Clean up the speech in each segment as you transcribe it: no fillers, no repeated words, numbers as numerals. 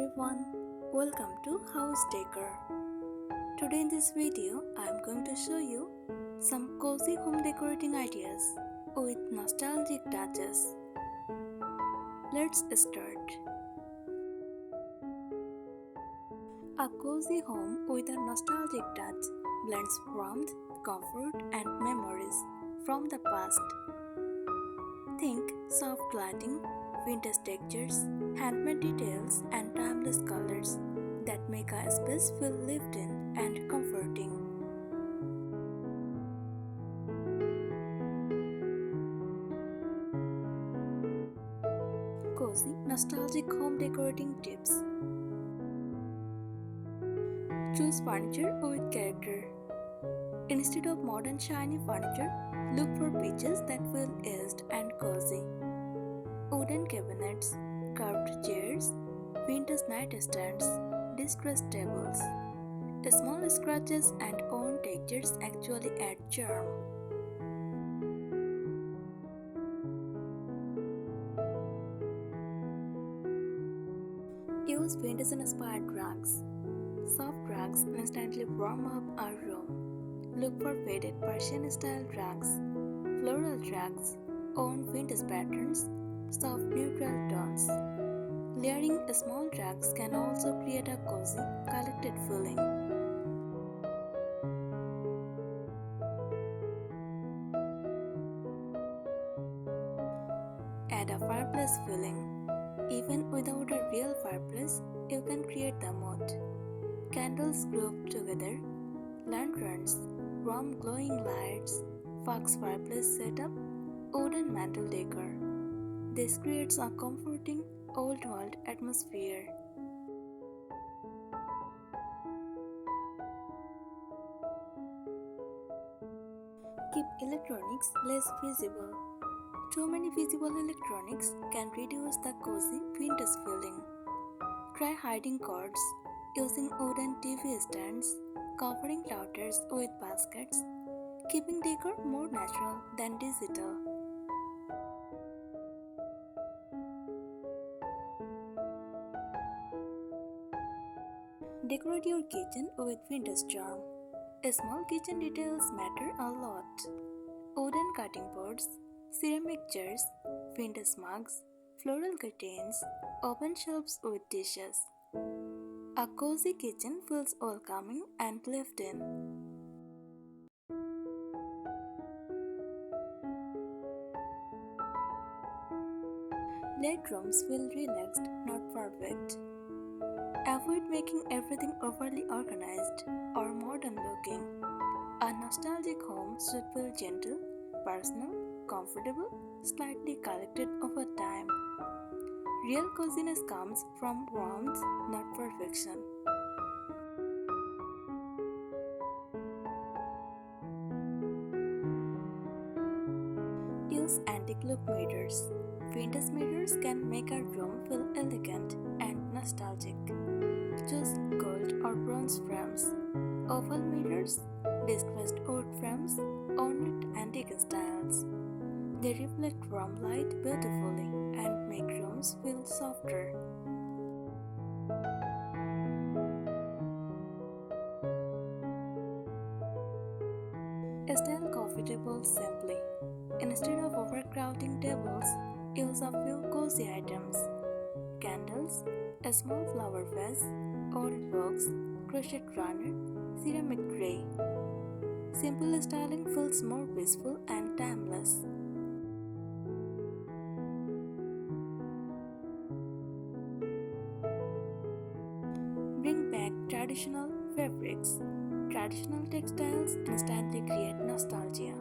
everyone, welcome to House Decor. Today in this video, I am going to show you some cozy home decorating ideas with nostalgic touches. Let's start. A cozy home with a nostalgic touch blends warmth, comfort, and memories from the past. Think soft lighting, vintage textures, handmade details, and timeless colors that make a space feel lived in and comforting. Cozy, nostalgic home decorating tips. Choose furniture with character. Instead of modern shiny furniture, look for pieces that feel aged and cozy. Wooden cabinets, carved chairs, vintage nightstands, distressed tables. Small scratches and worn textures actually add charm. Use vintage-inspired rugs. Soft rugs instantly warm up our room. Look for faded Persian-style rugs, floral rugs, own vintage patterns, soft neutral tones. Layering small rugs can also create a cozy, collected feeling. Add a fireplace feeling. Even without a real fireplace, you can create the mood. Candles grouped together, lanterns, warm glowing lights, fox fireplace setup, wooden mantel decor. This creates a comforting, old-world atmosphere. Keep electronics less visible. Too many visible electronics can reduce the cozy vintage feeling. Try hiding cords, using wooden TV stands, covering routers with baskets, keeping decor more natural than digital. Decorate your kitchen with vintage charm. Small kitchen details matter a lot. Wooden cutting boards, ceramic chairs, vintage mugs, floral curtains, open shelves with dishes. A cozy kitchen feels welcoming and lived in. Let rooms feel relaxed, not perfect. Avoid making everything overly organized or modern looking. A nostalgic home should feel gentle, personal, comfortable, slightly collected over time. Real coziness comes from warmth, not perfection. Use antique look mirrors. Vintage mirrors can make a room feel elegant and nostalgic. Choose gold or bronze frames, oval mirrors, distressed wood frames, ornate antique styles. They reflect warm light beautifully and make rooms feel softer. Style coffee tables simply. Instead of overcrowding tables, use a few cozy items. Candles, a small flower vase, old books, crochet runner, ceramic tray. Simple styling feels more peaceful and timeless. Bring back traditional fabrics. Traditional textiles instantly create nostalgia.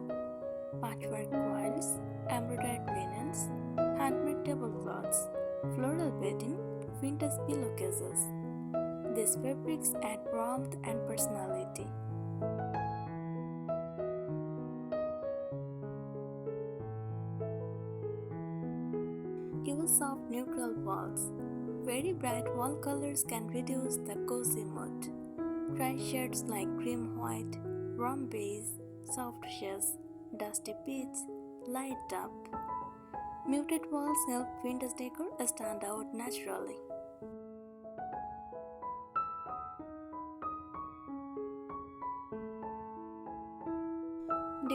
Patchwork quilts, embroidered linens, handmade tablecloths, floral bedding, vintage pillowcases. These fabrics add warmth and personality. Use soft neutral walls. Very bright wall colors can reduce the cozy mood. Try shades like cream white, warm beige, soft shades, dusty peach, light up. Muted walls help vintage decor stand out naturally.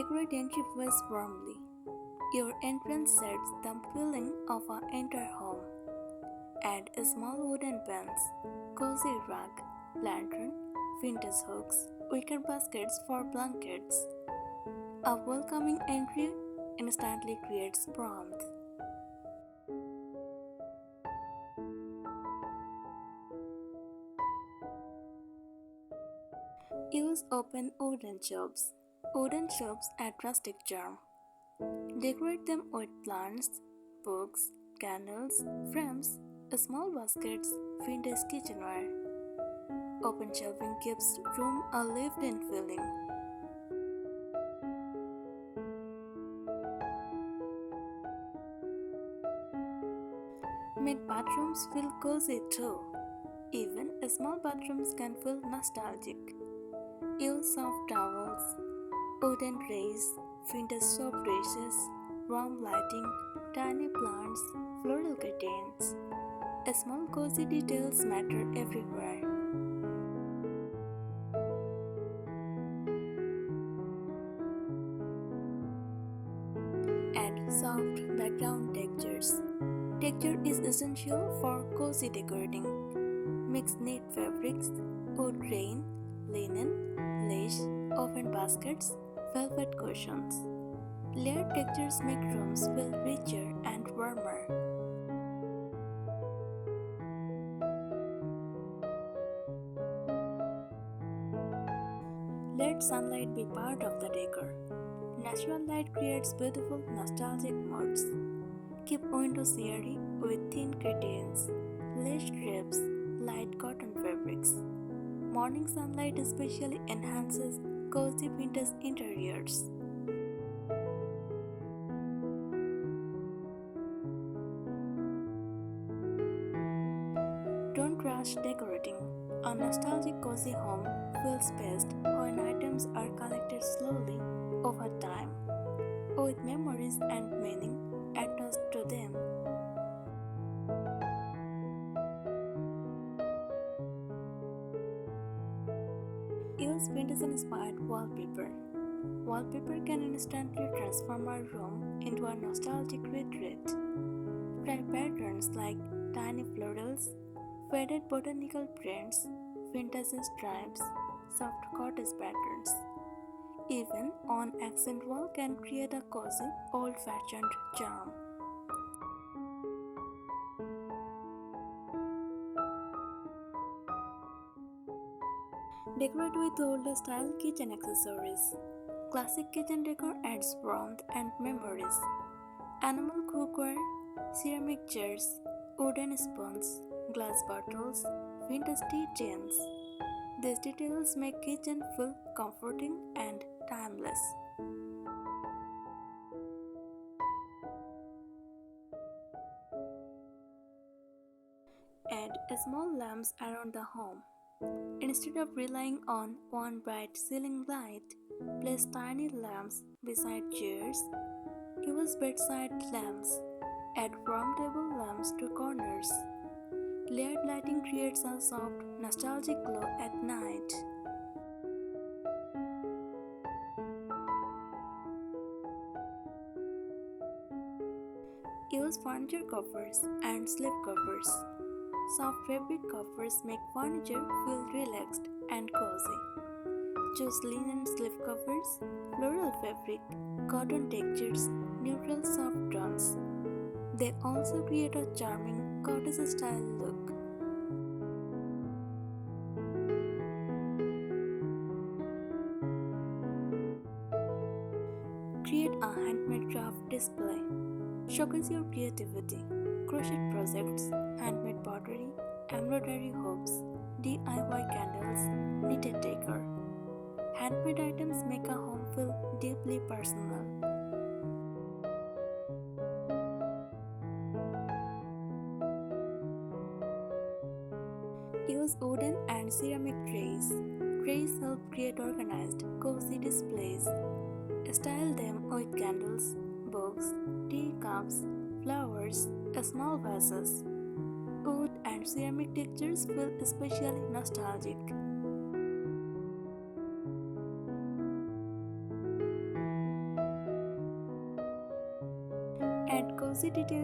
Decorate entryways warmly. Your entrance sets the feeling of an entire home. Add a small wooden bench, cozy rug, lantern, vintage hooks, wicker baskets for blankets. A welcoming entry instantly creates warmth. Use open wooden shelves. Wooden shelves add rustic charm. Decorate them with plants, books, candles, frames, small baskets, vintage kitchenware. Open shelving gives room a lived-in feeling. Make bathrooms feel cozy too. Even small bathrooms can feel nostalgic. Use soft towels, wooden trays, vintage soap dishes, warm lighting, tiny plants, floral curtains. Small cozy details matter everywhere. Add soft background textures. Texture is essential for cozy decorating. Mix neat fabrics, wood grain, linen, lace, open baskets, velvet cushions. Layered textures make rooms feel richer and warmer. Let sunlight be part of the decor. Natural light creates beautiful nostalgic moods. Keep windows airy with thin curtains, lace drapes, light cotton fabrics. Morning sunlight especially enhances cozy vintage interiors. Don't rush decorating. A nostalgic cozy home feels best when items are collected slowly over time, with memories and meaning attached to them. Use vintage-inspired wallpaper. Wallpaper can instantly transform a room into a nostalgic retreat. Try patterns like tiny florals, faded botanical prints, vintage stripes, soft cottage patterns. Even on accent wall can create a cozy, old-fashioned charm. Decorate with old-style kitchen accessories. Classic kitchen decor adds warmth and memories. Animal cookware, ceramic jars, wooden spoons, glass bottles, vintage tea tins. These details make kitchen feel comforting and timeless. Add small lamps around the home. Instead of relying on one bright ceiling light, place tiny lamps beside chairs. Use bedside lamps. Add warm table lamps to corners. Layered lighting creates a soft, nostalgic glow at night. Use furniture covers and slip covers. Soft fabric covers make furniture feel relaxed and cozy. Choose linen slip covers, floral fabric, cotton textures, neutral soft tones. They also create a charming cottage style look. Create a handmade craft display. Showcase your creativity. Crochet projects, handmade pottery, embroidery hooks, DIY candles, knitted decor. Handmade items make a home feel deeply personal. Use wooden and ceramic trays. Trays help create organized, cozy displays. Style them with candles, books, tea cups, flowers, small vases. Wood and ceramic textures feel especially nostalgic.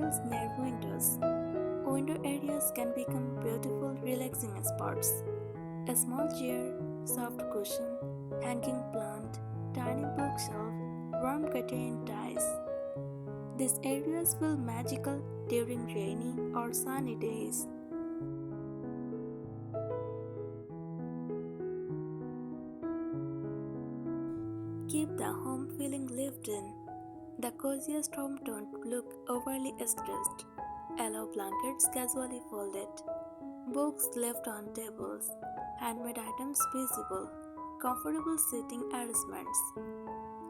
tables near windows. Window areas can become beautiful relaxing spots. A small chair, soft cushion, hanging plant, tiny bookshelf, warm curtain ties. These areas feel magical during rainy or sunny days. Keep the home feeling lived in. The coziest home don't look overly stressed. Allow blankets casually folded, books left on tables, handmade items visible, comfortable seating arrangements.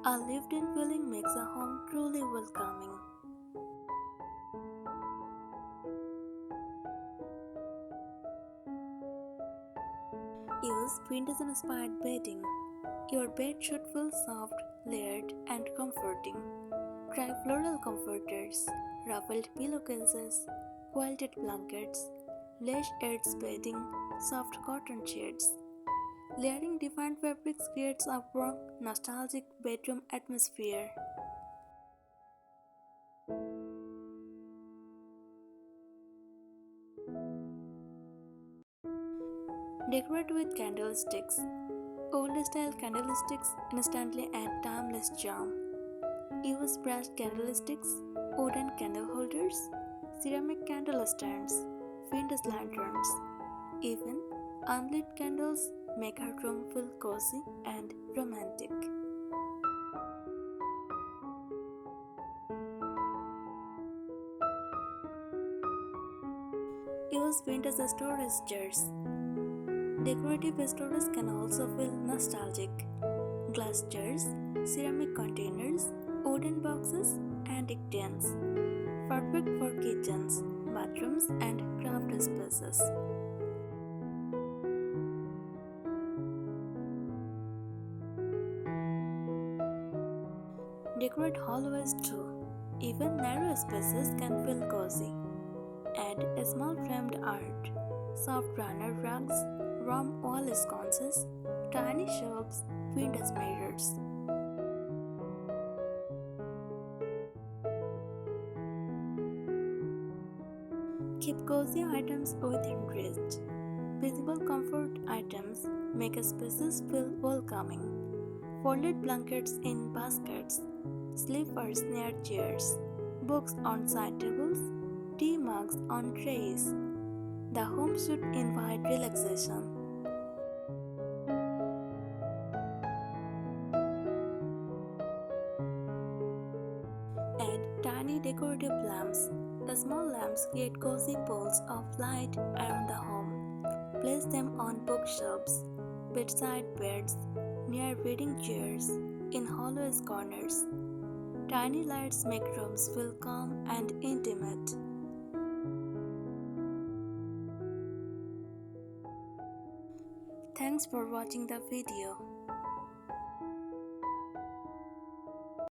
A lived-in feeling makes a home truly welcoming. Use vintage-inspired bedding. Your bed should feel soft, layered, and comforting. Try floral comforters, ruffled pillowcases, quilted blankets, lace edged bedding, soft cotton shades. Layering different fabrics creates a warm, nostalgic bedroom atmosphere. Decorate with candlesticks. Old style candlesticks instantly add timeless charm. Use brass candlesticks, wooden candle holders, ceramic candle stands, vintage lanterns. Even unlit candles make our room feel cozy and romantic. Use vintage storage jars. Decorative storage can also feel nostalgic. Glass jars, ceramic containers, wooden boxes, antique tins. Perfect for kitchens, bathrooms, and craft spaces. Decorate hallways too. Even narrow spaces can feel cozy. Add a small framed art, soft runner rugs, warm wall sconces, tiny shelves, window mirrors. Keep cozy items within reach. Visible comfort items make spaces feel welcoming. Folded blankets in baskets, sleepers near chairs, books on side tables, tea mugs on trays. The home should invite relaxation. Add tiny decorative lamps. The small lamps create cozy poles of light around the home. Place them on bookshelves, bedside beds, near reading chairs, in hollow corners. Tiny lights make rooms feel calm and intimate. Thanks for watching the video.